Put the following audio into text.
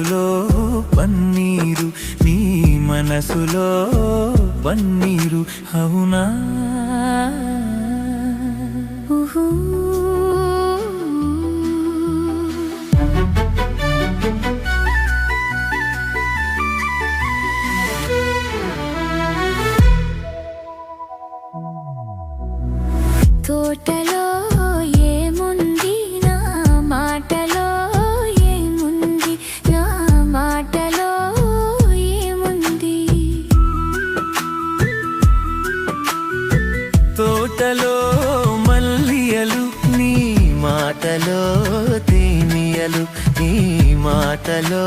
మనసులో పన్నీరు, నీ మనసులో పన్నీరు అవునా? తోటలో ఏముంది నా మాటలో ఏముంది, నా మాటలో ఏముంది. తోటలో మల్లియలు, నీ మాటలో తేనియలు, నీ మాటలో